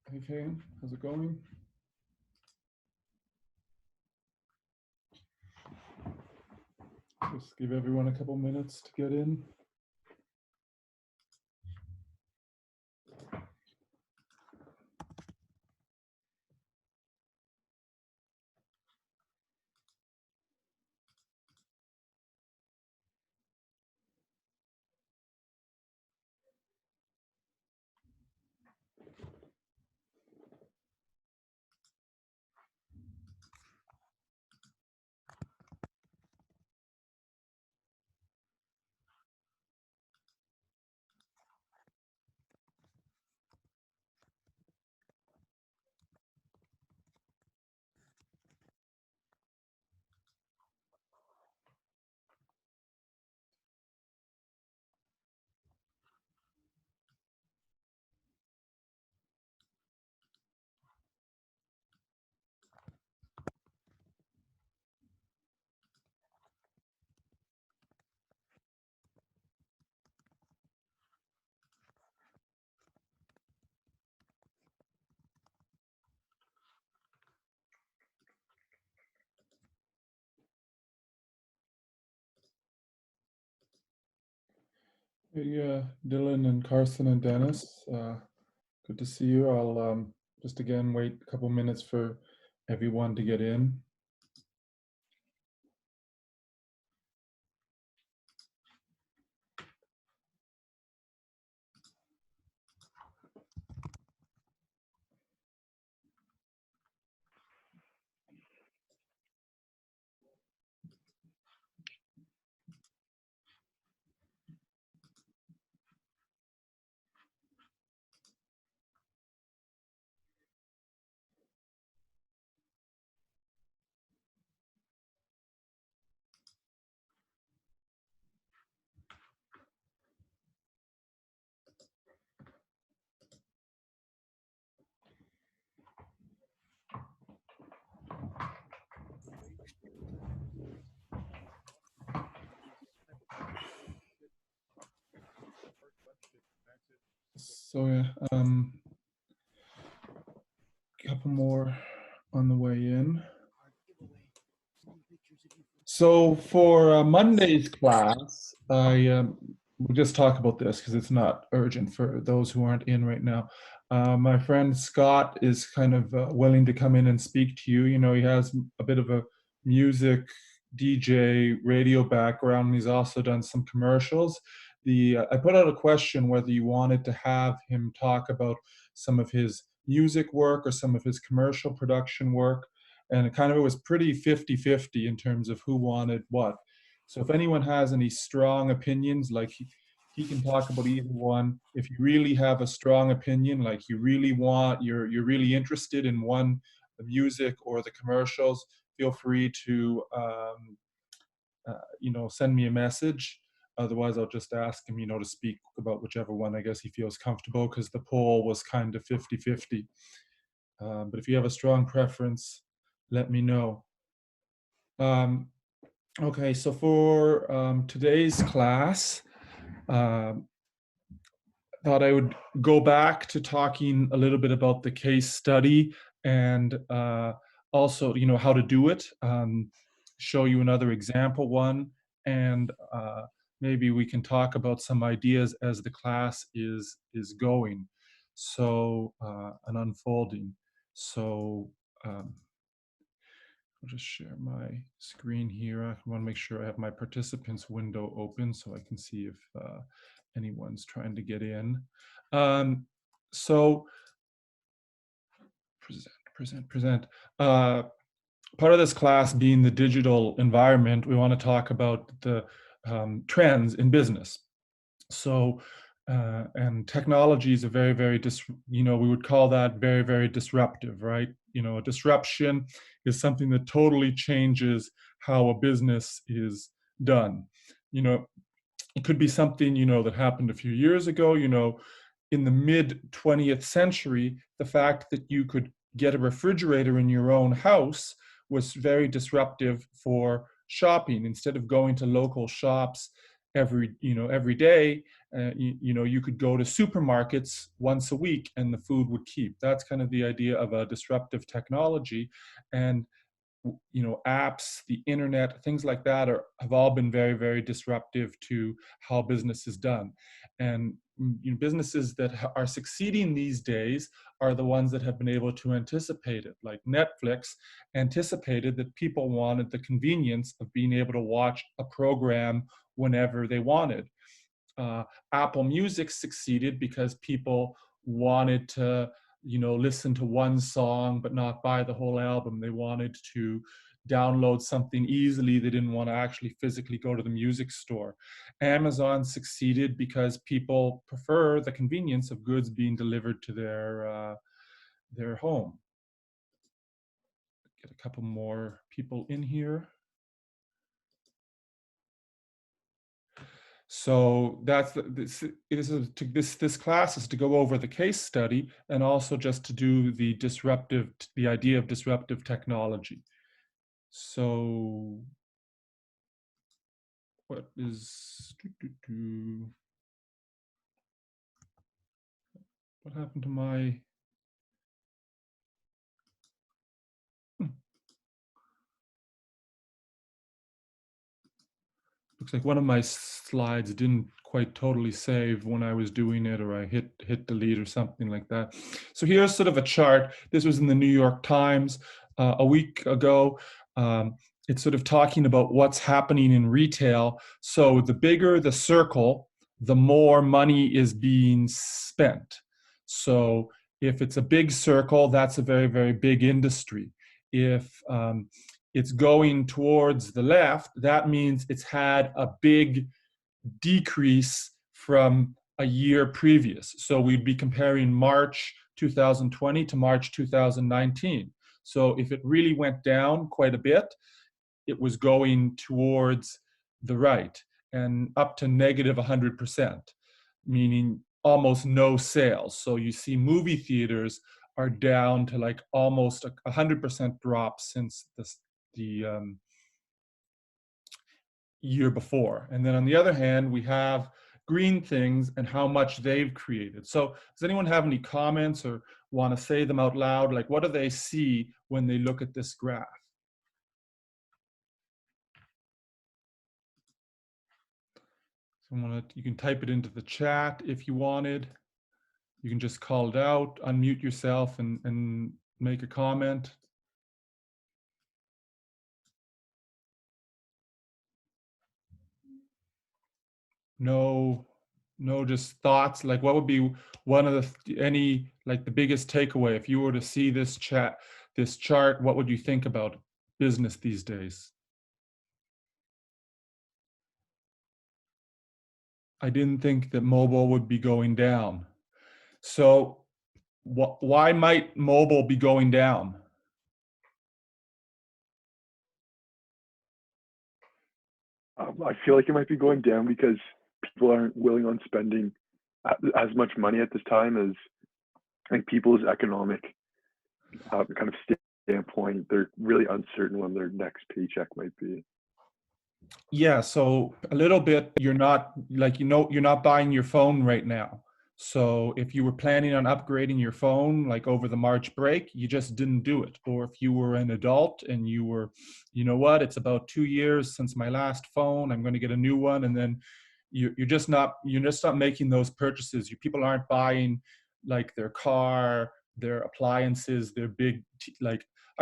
Hey Kane, how's it going? Just give everyone a couple minutes to get in. Hey, Dylan and Carson and Dennis, good to see you. I'll just again wait a couple minutes for everyone to get in. So yeah, a couple more on the way in. So for Monday's class, we'll just talk about this because it's not urgent for those who aren't in right now. My friend Scott is kind of willing to come in and speak to you. You know, he has a bit of a music DJ radio background. He's also done some commercials. I put out a question whether you wanted to have him talk about some of his music work or some of his commercial production work, and it was pretty 50-50 in terms of who wanted what. So if anyone has any strong opinions, like he can talk about either one. If you really have a strong opinion, like you're really interested in one, the music or the commercials, feel free to send me a message. Otherwise, I'll just ask him, to speak about whichever one I guess he feels comfortable, because the poll was kind of 50-50. But if you have a strong preference, let me know. Um, okay, so for today's class, thought I would go back to talking a little bit about the case study and also, how to do it. Show you another example one, and maybe we can talk about some ideas as the class is going. So and unfolding. So I'll just share my screen here. I want to make sure I have my participants window open so I can see if anyone's trying to get in. So present. Part of this class being the digital environment, we want to talk about the trends in business. So, and technology is a very, we would call that very disruptive, right? A disruption is something that totally changes how a business is done. You know, it could be something, that happened a few years ago, in the mid 20th century, the fact that you could get a refrigerator in your own house was very disruptive for shopping. Instead of going to local shops every day. You could go to supermarkets once a week and the food would keep. That's kind of the idea of a disruptive technology. And apps, the internet, things like that have all been very, very disruptive to how business is done. And businesses that are succeeding these days are the ones that have been able to anticipate it. Like Netflix anticipated that people wanted the convenience of being able to watch a program whenever they wanted. uh, Apple Music succeeded because people wanted to, listen to one song but not buy the whole album. They wanted to download something easily. They didn't want to actually physically go to the music store. Amazon succeeded because people prefer the convenience of goods being delivered to their home. Get a couple more people in here. So this class is to go over the case study and also just to do the idea of disruptive technology. So what happened to my looks like one of my slides didn't quite totally save when I was doing it, or I hit delete or something like that. So here's sort of a chart. This was in the New York Times a week ago. It's sort of talking about what's happening in retail. So the bigger the circle, the more money is being spent. So if it's a big circle, that's a very, very big industry. If it's going towards the left, that means it's had a big decrease from a year previous. So we'd be comparing March 2020 to March 2019. So if it really went down quite a bit, it was going towards the right and up to negative 100%, meaning almost no sales. So you see movie theaters are down to like almost 100% drop since the year before. And then on the other hand, we have green things and how much they've created. So does anyone have any comments or want to say them out loud? Like, what do they see when they look at this graph? So you can type it into the chat if you wanted. You can just call it out, unmute yourself and make a comment. No, just thoughts. Like, what would be one of the biggest takeaway if you were to see this chart? What would you think about business these days? I didn't think that mobile would be going down. So why might mobile be going down? I feel like it might be going down because people aren't willing on spending as much money at this time as I think people's economic kind of standpoint. They're really uncertain when their next paycheck might be. Yeah, so a little bit, you're not buying your phone right now. So if you were planning on upgrading your phone like over the March break, you just didn't do it. Or if you were an adult and you were, it's about 2 years since my last phone, I'm going to get a new one. And then you're just not making those purchases. People aren't buying like their car, their appliances, their big,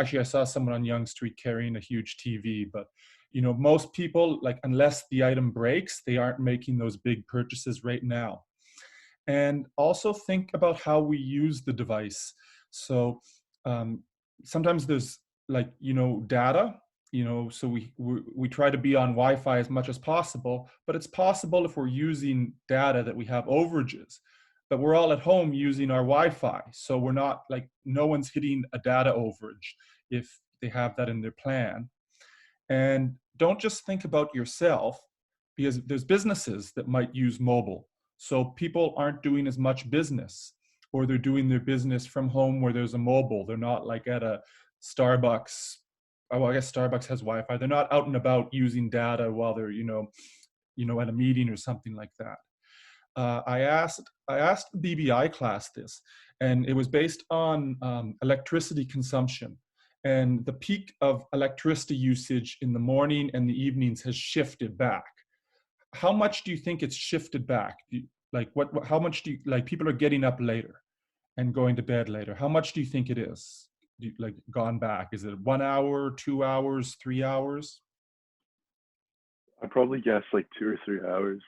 actually I saw someone on Yonge Street carrying a huge TV, but most people, like, unless the item breaks, they aren't making those big purchases right now. And also think about how we use the device. So sometimes there's data, so we try to be on Wi-Fi as much as possible, but it's possible if we're using data that we have overages. But we're all at home using our Wi-Fi, so we're not, like, no one's hitting a data overage if they have that in their plan. And don't just think about yourself, because there's businesses that might use mobile. So people aren't doing as much business, or they're doing their business from home where there's a mobile. They're not like at a Starbucks. Oh, well, I guess Starbucks has Wi-Fi. They're not out and about using data while they're, at a meeting or something like that. I asked the BBI class this, and it was based on electricity consumption. And the peak of electricity usage in the morning and the evenings has shifted back. How much do you think it's shifted back? Like how much do you, like people are getting up later and going to bed later? How much do you think it is? Like gone back? Is it 1 hour, 2 hours, 3 hours? I'd probably guess like 2 or 3 hours.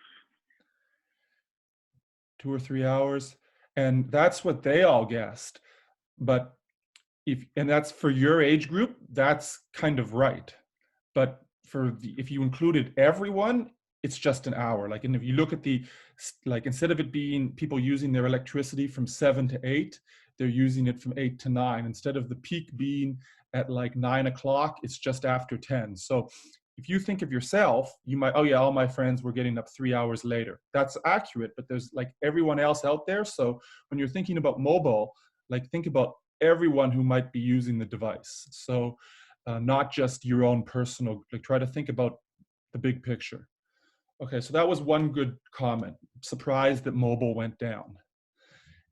2 or 3 hours? And that's what they all guessed. But and that's for your age group, that's kind of right. But if you included everyone, it's just an hour. Like, and if you look at like, instead of it being people using their electricity from 7 to 8, they're using it from 8 to 9. Instead of the peak being at like 9 o'clock, it's just after 10. So if you think of yourself, you might, oh yeah, all my friends were getting up 3 hours later. That's accurate, but there's like everyone else out there. So when you're thinking about mobile, like think about everyone who might be using the device. So not just your own personal, like try to think about the big picture. Okay, so that was one good comment. Surprised that mobile went down.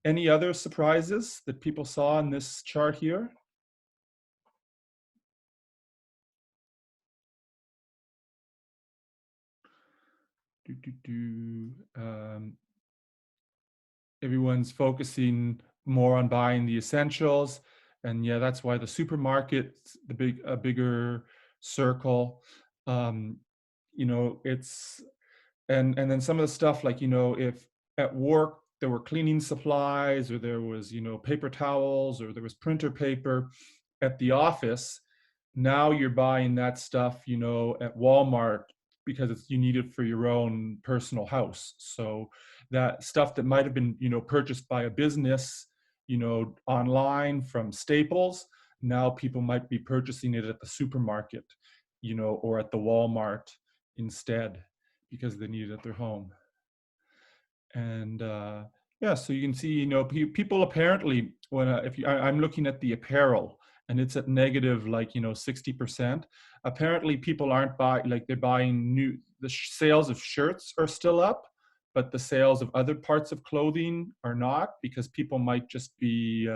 Any other surprises that people saw in this chart here? Everyone's focusing more on buying the essentials, and yeah, that's why the supermarket, a bigger circle. Um, it's and then some of the stuff like if at work there were cleaning supplies or there was paper towels or there was printer paper at the office, now you're buying that stuff at Walmart because you need it for your own personal house. So that stuff that might have been purchased by a business online from Staples, now people might be purchasing it at the supermarket or at the Walmart instead because they need it at their home. And yeah, so you can see, people apparently, when I'm looking at the apparel and it's at negative like 60%. Apparently, people aren't they're buying new. The sales of shirts are still up, but the sales of other parts of clothing are not, because people might just be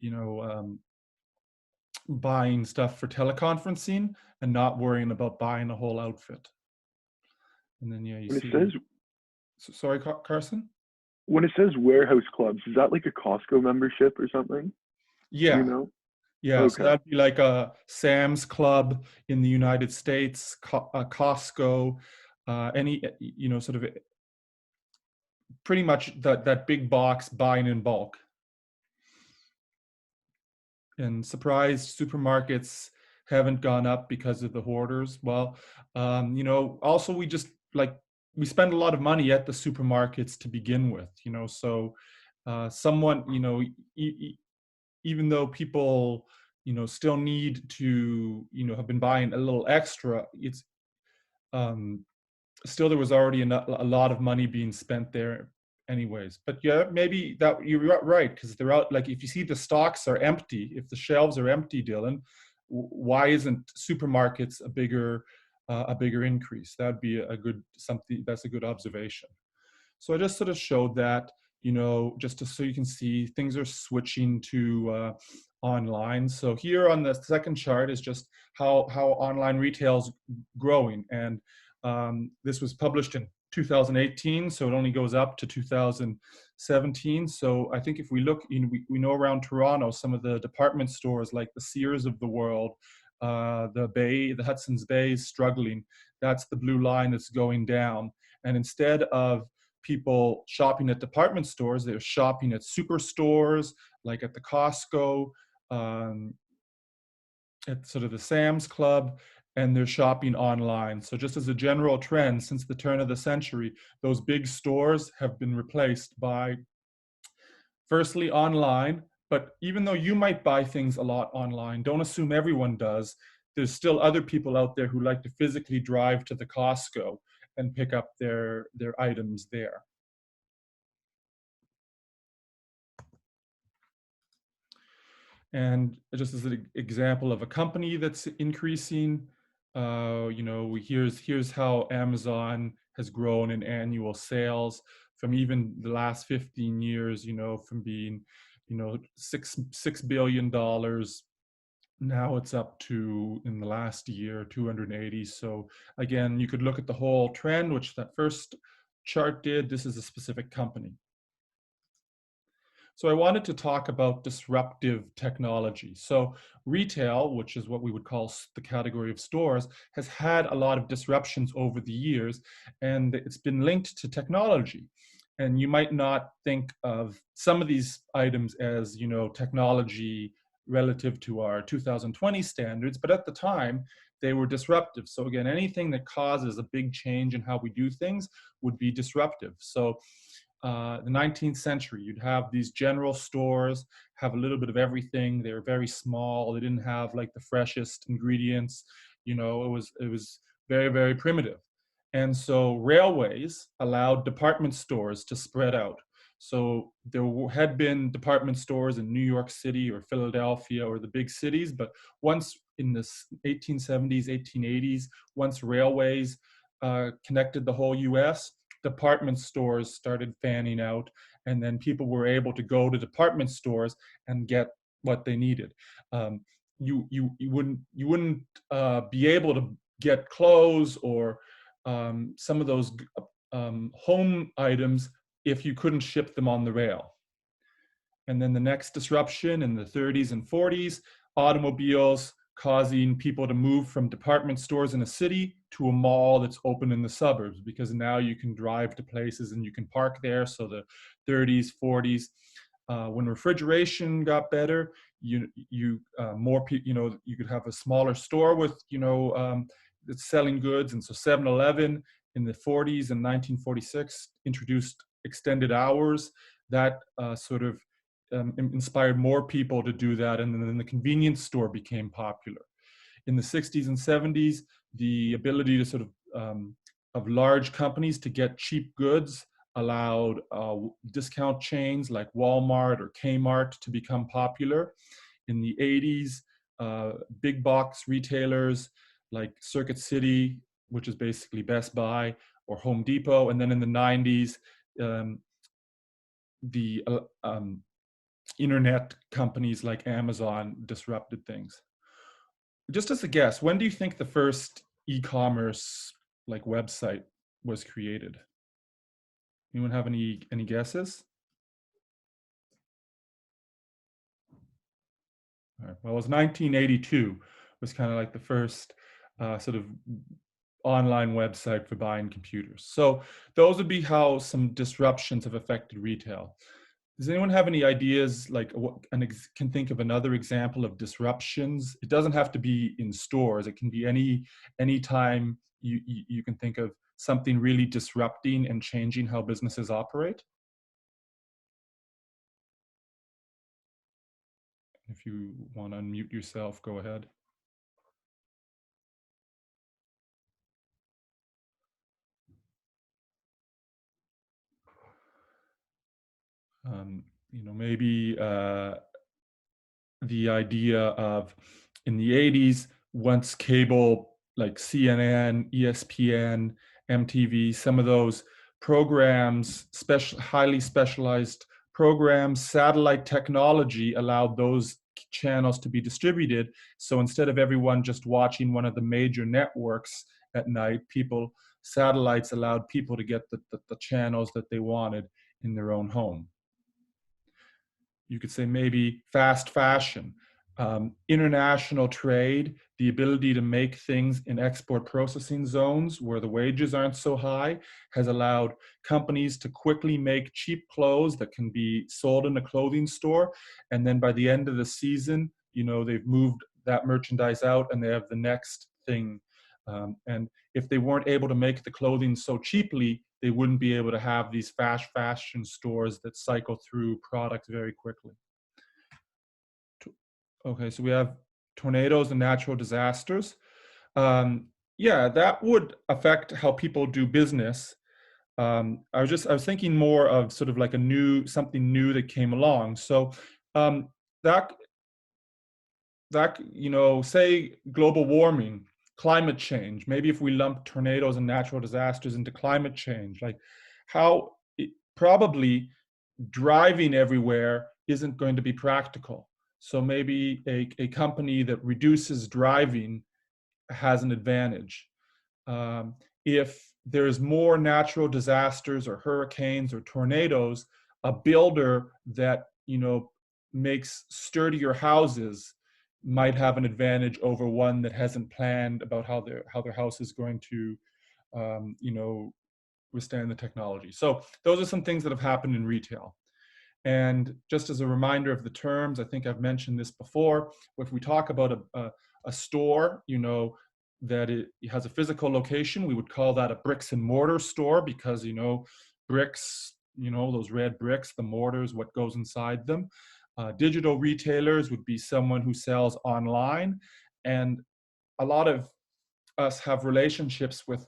you know buying stuff for teleconferencing and not worrying about buying a whole outfit. And then yeah, you When it see. says Sorry, Carson? when it says warehouse clubs, is that like a Costco membership or something? Do you Yeah, know? yeah. So Okay. that'd be like a Sam's Club in the United States, Costco, any, sort of pretty much that big box buying in bulk. And surprised supermarkets haven't gone up because of the hoarders. Well, also we spend a lot of money at the supermarkets to begin with, so someone, even though people still need to have been buying a little extra, it's um still there was already a lot of money being spent there anyways. But yeah, maybe that you're right, because they're out, like if you see the stocks are empty, if the shelves are empty, Dylan, why isn't supermarkets a bigger increase? That'd be a good something. That's a good observation. So I just sort of showed that, so you can see things are switching to online. So here on the second chart is just how online retail is growing. And this was published in 2018, so it only goes up to 2017. So I think if we look, we know around Toronto, some of the department stores like the Sears of the world, the Hudson's Bay is struggling. That's the blue line that's going down. And instead of people shopping at department stores, they're shopping at superstores, like at the Costco, at sort of the Sam's Club, and they're shopping online. So just as a general trend, since the turn of the century, those big stores have been replaced by, firstly, online. But even though you might buy things a lot online, don't assume everyone does. There's still other people out there who like to physically drive to the Costco and pick up their items there. And just as an example of a company that's increasing, Here's how Amazon has grown in annual sales from even the last 15 years, from being, $6 billion. Now it's up to, in the last year, 280. So again, you could look at the whole trend, which that first chart did. This is a specific company. So I wanted to talk about disruptive technology. So retail, which is what we would call the category of stores, has had a lot of disruptions over the years, and it's been linked to technology. And you might not think of some of these items as, technology relative to our 2020 standards, but at the time, they were disruptive. So again, anything that causes a big change in how we do things would be disruptive. So the 19th century, you'd have these general stores, have a little bit of everything. They were very small. They didn't have like the freshest ingredients. It was very, very primitive. And so railways allowed department stores to spread out. So there had been department stores in New York City or Philadelphia or the big cities, but once in the 1870s, 1880s, once railways connected the whole US, department stores started fanning out, and then people were able to go to department stores and get what they needed. You wouldn't be able to get clothes or some of those home items if you couldn't ship them on the rail. And then the next disruption in the 30s and 40s, automobiles causing people to move from department stores in a city to a mall that's open in the suburbs, because now you can drive to places and you can park there. So the 30s, 40s, when refrigeration got better, more people, you could have a smaller store with, that's selling goods. And so 7-Eleven in the 40s and 1946 introduced extended hours that sort of inspired more people to do that, and then the convenience store became popular. In the 60s and 70s, the ability to sort of large companies to get cheap goods allowed discount chains like Walmart or Kmart to become popular. In the 80s, big box retailers like Circuit City, which is basically Best Buy, or Home Depot, and then in the 90s, the internet companies like Amazon disrupted things. Just as a guess, when do you think the first e-commerce like website was created? Anyone have any guesses? All right. Well, it was 1982 was kind of like the first sort of online website for buying computers. So those would be how some disruptions have affected retail. Does anyone have any ideas, like can think of another example of disruptions? It doesn't have to be in stores. It can be any time you can think of something really disrupting and changing how businesses operate. If you want to unmute yourself, go ahead. Maybe the idea of, in the 80s, once cable like CNN, ESPN, MTV, some of those programs, highly specialized programs, satellite technology allowed those channels to be distributed. So instead of everyone just watching one of the major networks at night, satellites allowed people to get the channels that they wanted in their own home. You could say maybe fast fashion, international trade, the ability to make things in export processing zones where the wages aren't so high has allowed companies to quickly make cheap clothes that can be sold in a clothing store. And then by the end of the season, they've moved that merchandise out and they have the next thing. And if they weren't able to make the clothing so cheaply, they wouldn't be able to have these fast fashion stores that cycle through products very quickly. Okay, so we have tornadoes and natural disasters. Yeah, that would affect how people do business. I was thinking more of sort of like something new that came along. So that say global warming climate change. Maybe if we lump tornadoes and natural disasters into climate change, like how probably driving everywhere isn't going to be practical. So maybe a company that reduces driving has an advantage. If there's more natural disasters or hurricanes or tornadoes, a builder that, you know, makes sturdier houses might have an advantage over one that hasn't planned about how their house is going to, you know, withstand the technology. So those are some things that have happened in retail. And just as a reminder of the terms, I think I've mentioned this before. If we talk about a store, you know, that it has a physical location, we would call that a bricks and mortar store, because, you know, bricks, you know, those red bricks, the mortars, what goes inside them. Digital retailers would be someone who sells online. And a lot of us have relationships with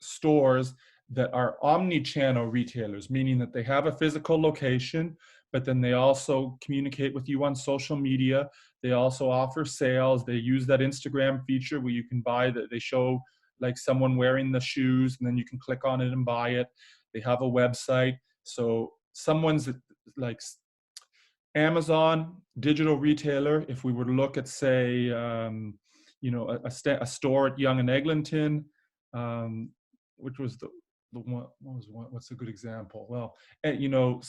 stores that are omni-channel retailers, meaning that they have a physical location, but then they also communicate with you on social media. They also offer sales. They use that Instagram feature where you can buy that. They show like someone wearing the shoes, and then you can click on it and buy it. They have a website. So someone's like Amazon, digital retailer. If we were to look at, say, you know, a store at Yonge and Eglinton, which was the one, what's a good example? Well, you know,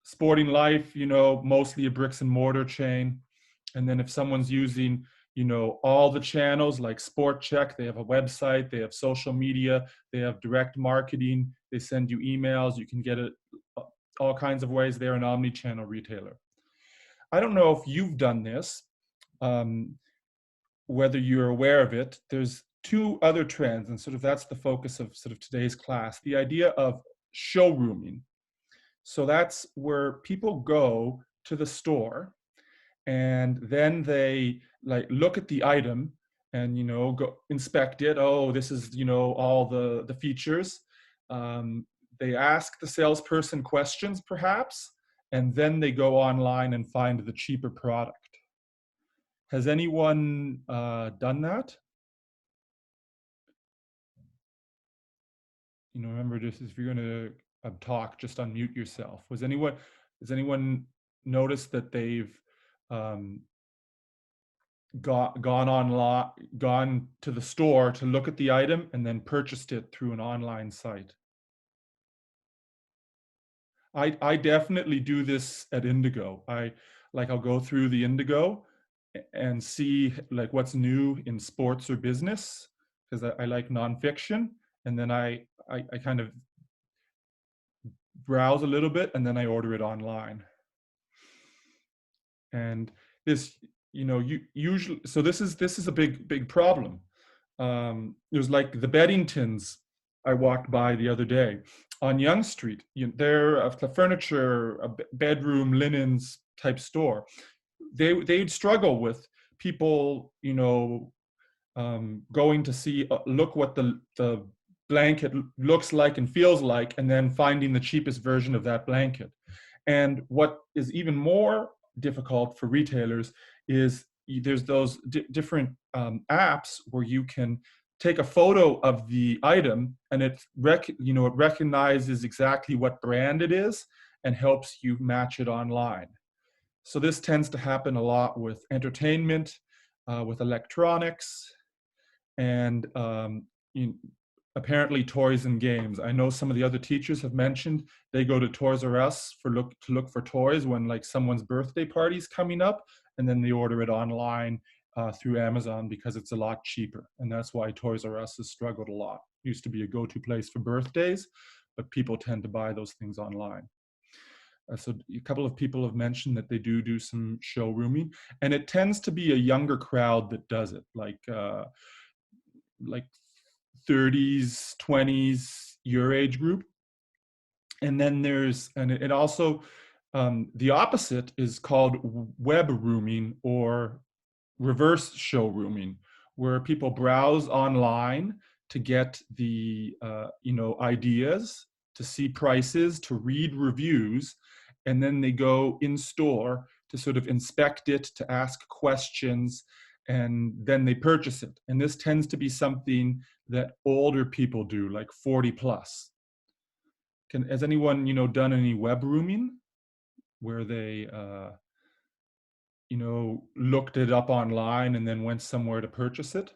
Sporting Life, you know, mostly a bricks and mortar chain. And then if someone's using, you know, all the channels like Sport Check, they have a website, they have social media, they have direct marketing, they send you emails, you can get it all kinds of ways. They're an omni-channel retailer. I don't know if you've done this, whether you're aware of it. There's two other trends, and sort of that's the focus of sort of today's class, the idea of showrooming. So that's where people go to the store and then they like look at the item and, you know, go inspect it. Oh, this is, you know, all the features. They ask the salesperson questions perhaps, and then they go online and find the cheaper product. Has anyone done that? You know, remember, just if you're going to talk, just unmute yourself. Has anyone noticed that they've gone to the store to look at the item and then purchased it through an online site? I definitely do this at Indigo. I'll go through the Indigo and see like what's new in sports or business, because I like nonfiction, and then I kind of browse a little bit and then I order it online. And this, you know, you usually, so this is a big problem. There's like the Beddingtons I walked by the other day on Yonge Street. You know, they're a furniture, a bedroom linens type store. They'd struggle with people, you know, going to see, look what the blanket looks like and feels like, and then finding the cheapest version of that blanket. And what is even more difficult for retailers is there's those different apps where you can take a photo of the item and it recognizes exactly what brand it is and helps you match it online. So this tends to happen a lot with entertainment, with electronics, and apparently toys and games. I know some of the other teachers have mentioned they go to Toys R Us to look for toys when like someone's birthday party is coming up, and then they order it online through Amazon because it's a lot cheaper. And that's why Toys R Us has struggled a lot. It used to be a go-to place for birthdays, but people tend to buy those things online. So a couple of people have mentioned that they do some showrooming, and it tends to be a younger crowd that does it, like 30s, 20s, your age group. And then it also, the opposite is called web rooming or reverse showrooming, where people browse online to get the, ideas, to see prices, to read reviews, and then they go in store to sort of inspect it, to ask questions, and then they purchase it. And this tends to be something that older people do, like 40 plus. Has anyone, done any web rooming where they, looked it up online and then went somewhere to purchase it?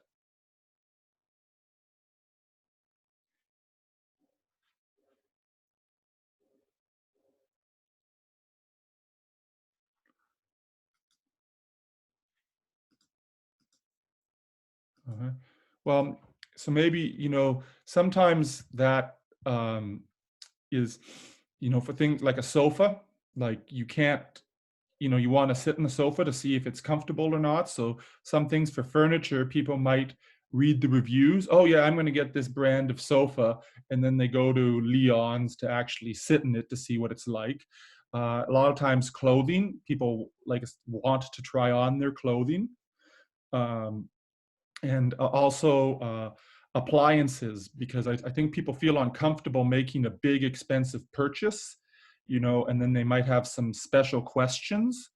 Uh-huh. Well, so maybe, sometimes that is, for things like a sofa, like you can't, you want to sit in the sofa to see if it's comfortable or not. So some things for furniture, people might read the reviews. Oh yeah, I'm going to get this brand of sofa. And then they go to Leon's to actually sit in it to see what it's like. A lot of times clothing, people like want to try on their clothing. Um, and also appliances, because I think people feel uncomfortable making a big expensive purchase, and then they might have some special questions,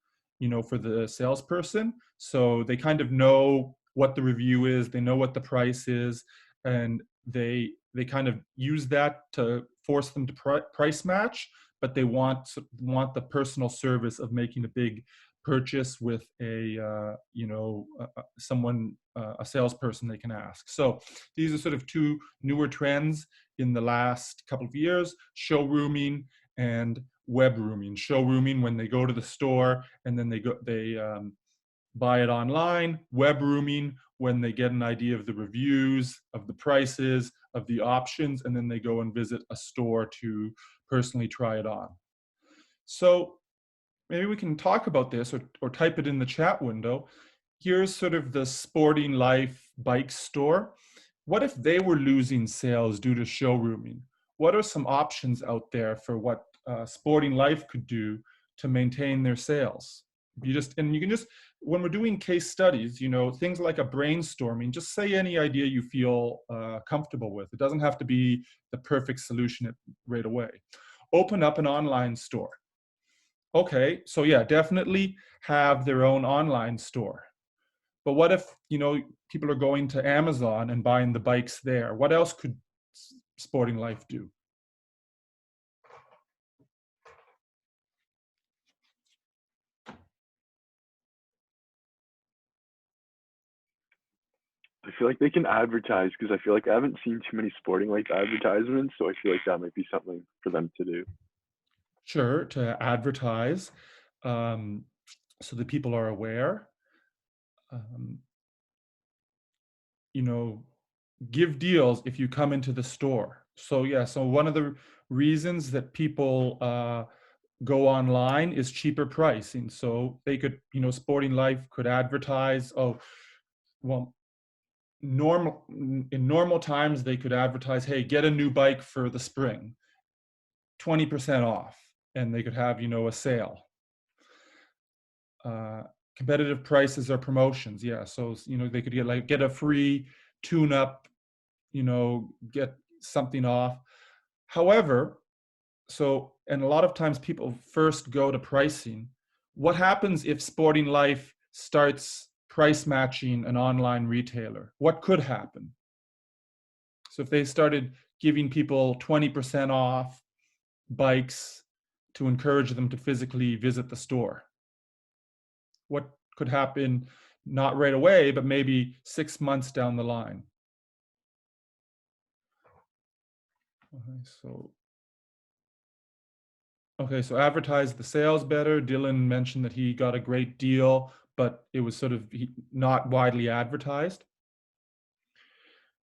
for the salesperson. So they kind of know what the review is, they know what the price is, and they kind of use that to force them to price match, but they want the personal service of making a big purchase with someone, a salesperson they can ask. So these are sort of two newer trends in the last couple of years: showrooming and web rooming. Showrooming when they go to the store and then they buy it online. Web rooming when they get an idea of the reviews, of the prices, of the options, and then they go and visit a store to personally try it on. So maybe we can talk about this, or type it in the chat window. Here's sort of the Sporting Life bike store. What if they were losing sales due to showrooming? What are some options out there for what Sporting Life could do to maintain their sales? You can just, when we're doing case studies, things like a brainstorming, just say any idea you feel comfortable with. It doesn't have to be the perfect solution right away. Open up an online store. Okay, so yeah, definitely have their own online store. But what if, people are going to Amazon and buying the bikes there? What else could Sporting Life do? I feel like they can advertise, because I feel like I haven't seen too many Sporting Life advertisements, so I feel like that might be something for them to do. Sure, to advertise, um, so that people are aware. Um, you know, give deals if you come into the store. So yeah, so one of the reasons that people go online is cheaper pricing. So they could, Sporting Life could advertise, oh, well, in normal times they could advertise, hey, get a new bike for the spring, 20% off, and they could have, a sale. Competitive prices or promotions, yeah. So, they could get a free tune up, get something off. However, and a lot of times people first go to pricing. What happens if Sporting Life starts price matching an online retailer? What could happen? So if they started giving people 20% off bikes to encourage them to physically visit the store, what could happen? Not right away, but maybe 6 months down the line. Okay, so advertise the sales better. Dylan mentioned that he got a great deal, but it was sort of not widely advertised.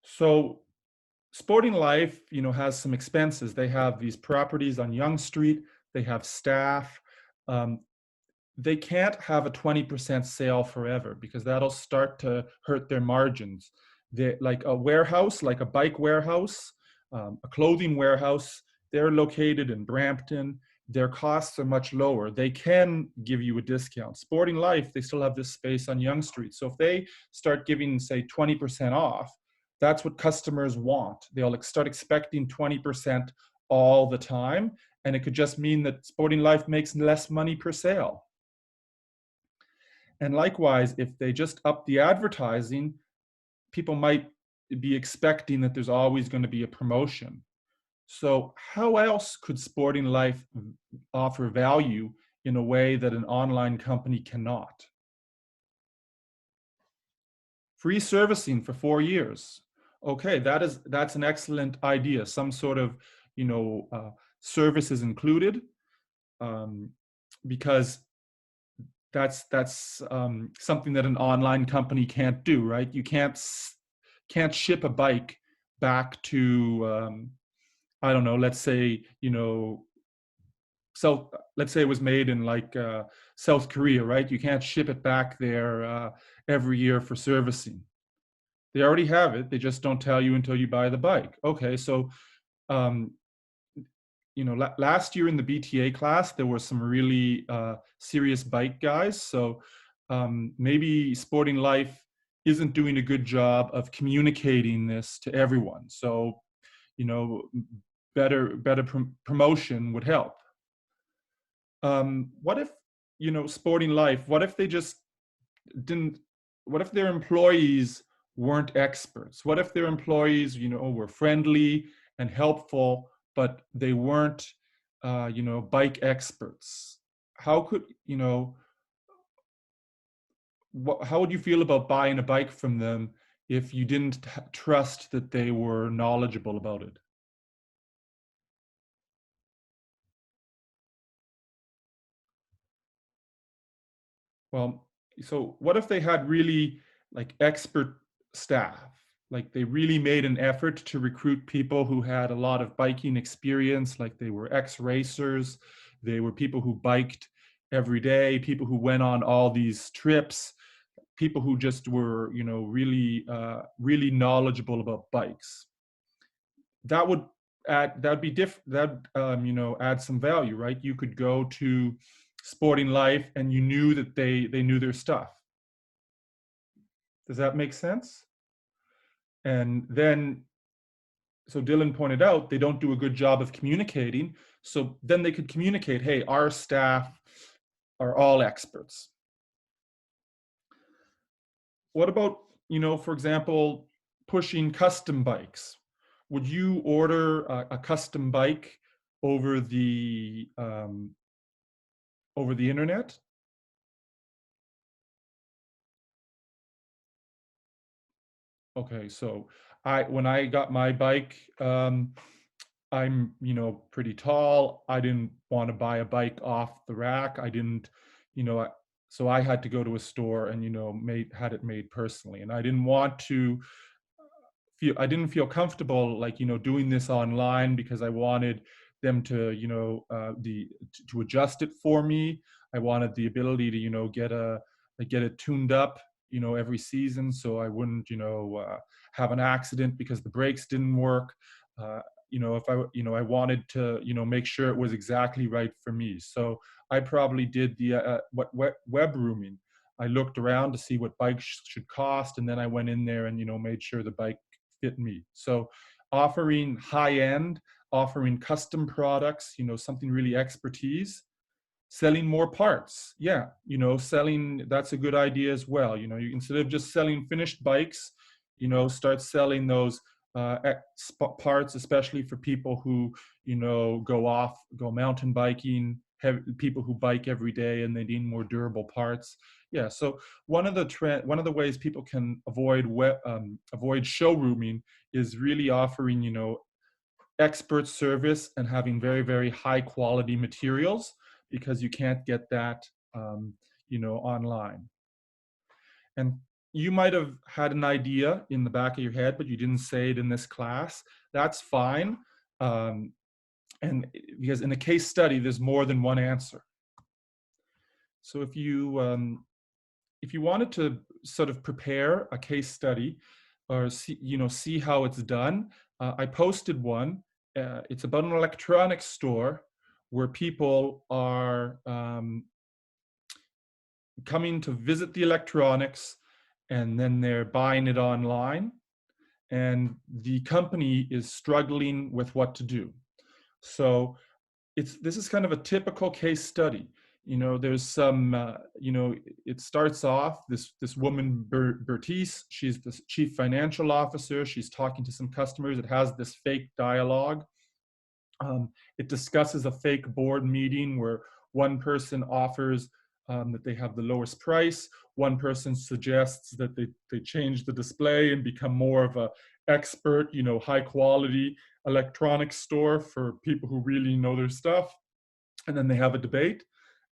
So Sporting Life, has some expenses. They have these properties on Yonge Street. They have staff. They can't have a 20% sale forever, because that'll start to hurt their margins. Like a warehouse, like a bike warehouse, a clothing warehouse, they're located in Brampton. Their costs are much lower. They can give you a discount. Sporting Life, they still have this space on Yonge Street. So if they start giving, say, 20% off, that's what customers want. They'll start expecting 20% all the time. And it could just mean that Sporting Life makes less money per sale. And likewise, if they just up the advertising, people might be expecting that there's always going to be a promotion. So how else could Sporting Life offer value in a way that an online company cannot? Free servicing for 4 years. Okay, that's an excellent idea. Some sort of, service is included, um, because that's something that an online company can't do, right? You can't ship a bike back to, I don't know, let's say, let's say it was made in like South Korea, right? You can't ship it back there every year for servicing. They already have it. They just don't tell you until you buy the bike. Okay, so um, last year in the BTA class, there were some really serious bike guys. So maybe Sporting Life isn't doing a good job of communicating this to everyone. So, better promotion would help. What if, Sporting Life, what if they just didn't, what if their employees weren't experts? What if their employees, were friendly and helpful, but they weren't, bike experts? How could, how would you feel about buying a bike from them if you didn't trust that they were knowledgeable about it? Well, so what if they had really like expert staff? Like they really made an effort to recruit people who had a lot of biking experience, like they were ex-racers, they were people who biked every day, people who went on all these trips, people who just were, really knowledgeable about bikes. That would that'd be different. That add some value, right? You could go to Sporting Life and you knew that they knew their stuff. Does that make sense? And then, so Dylan pointed out, they don't do a good job of communicating. So then they could communicate, hey, our staff are all experts. What about, for example, pushing custom bikes? Would you order a custom bike over the internet? Okay, so when I got my bike, I'm, pretty tall. I didn't want to buy a bike off the rack. I didn't, you know, so I had to go to a store and, had it made personally. And I didn't want to I didn't feel comfortable, like, doing this online, because I wanted them to, to adjust it for me. I wanted the ability to, get it tuned up, every season, so I wouldn't, have an accident because the brakes didn't work. If I wanted to, make sure it was exactly right for me. So I probably did the web rooming. I looked around to see what bikes should cost, and then I went in there and, made sure the bike fit me. So offering high end, offering custom products, something really expertise, selling more parts. Yeah, selling, that's a good idea as well. You, instead of just selling finished bikes, start selling those parts, especially for people who, go mountain biking, people who bike every day and they need more durable parts. Yeah, so one of the ways people can avoid avoid showrooming is really offering, expert service and having very, very high quality materials, because you can't get that, online. And you might have had an idea in the back of your head, but you didn't say it in this class. That's fine. And because in a case study, there's more than one answer. So if you wanted to sort of prepare a case study, or see how it's done, I posted one. It's about an electronics store where people are coming to visit the electronics, and then they're buying it online, and the company is struggling with what to do. So this is kind of a typical case study. there's some, it starts off, this woman, Bertice, she's the chief financial officer. She's talking to some customers. It has this fake dialogue. It discusses a fake board meeting where one person offers that they have the lowest price. One person suggests that they change the display and become more of a expert, high quality electronics store for people who really know their stuff. And then they have a debate.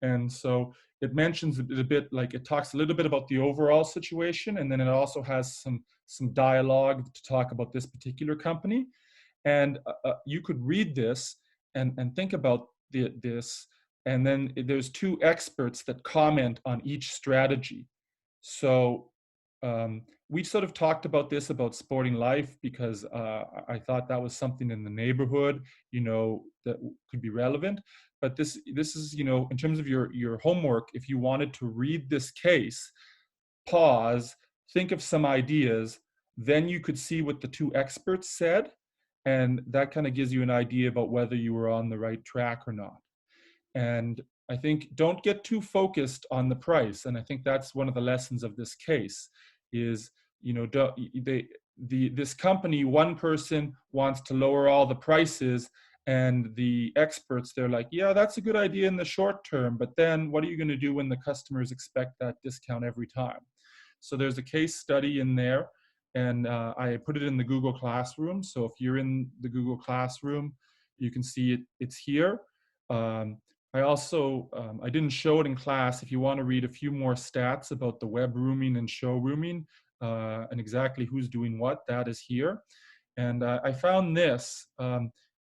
And so it mentions a bit, like it talks a little bit about the overall situation, and then it also has some dialogue to talk about this particular company. And you could read this and think about this, and then there's two experts that comment on each strategy. So we sort of talked about this about Sporting Life because I thought that was something in the neighborhood, that could be relevant. But this is, in terms of your homework, if you wanted to read this case, pause, think of some ideas, then you could see what the two experts said, and that kind of gives you an idea about whether you were on the right track or not. And I think don't get too focused on the price. And I think that's one of the lessons of this case is, this company, one person wants to lower all the prices, and the experts, they're like, yeah, that's a good idea in the short term, but then what are you going to do when the customers expect that discount every time? So there's a case study in there, and I put it in the Google Classroom. So if you're in the Google Classroom, you can see it. It's here. I also, I didn't show it in class. If you want to read a few more stats about the web rooming and showrooming and exactly who's doing what, that is here. And I found this.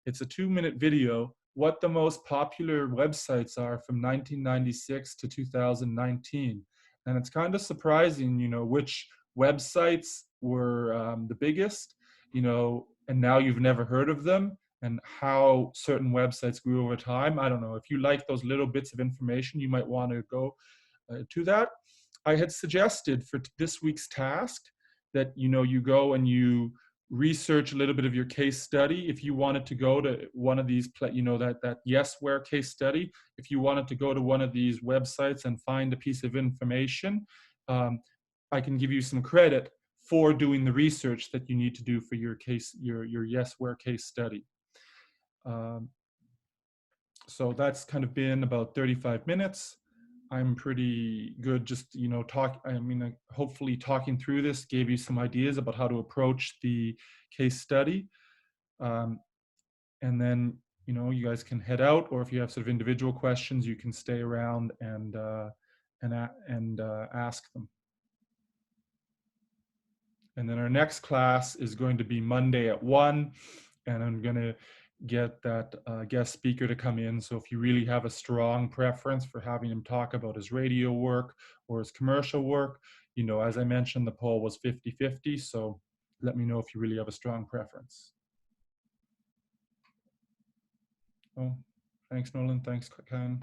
It's a 2-minute video, what the most popular websites are from 1996 to 2019. And it's kind of surprising, which websites were the biggest, and now you've never heard of them, and how certain websites grew over time. I don't know. If you like those little bits of information, you might want to go to that. I had suggested for this week's task that, you go and you research a little bit of your case study. If you wanted to go to one of these, that Yesware case study, if you wanted to go to one of these websites and find a piece of information, I can give you some credit for doing the research that you need to do for your case, your Yesware case study. So that's kind of been about 35 minutes. I'm pretty good just, hopefully talking through this gave you some ideas about how to approach the case study. And then, you guys can head out, or if you have sort of individual questions, you can stay around and ask them. And then our next class is going to be Monday at 1, and I'm going to get that guest speaker to come in. So if you really have a strong preference for having him talk about his radio work or his commercial work, as I mentioned, the poll was 50-50. So let me know if you really have a strong preference. Oh, thanks, Nolan. Thanks, Ken.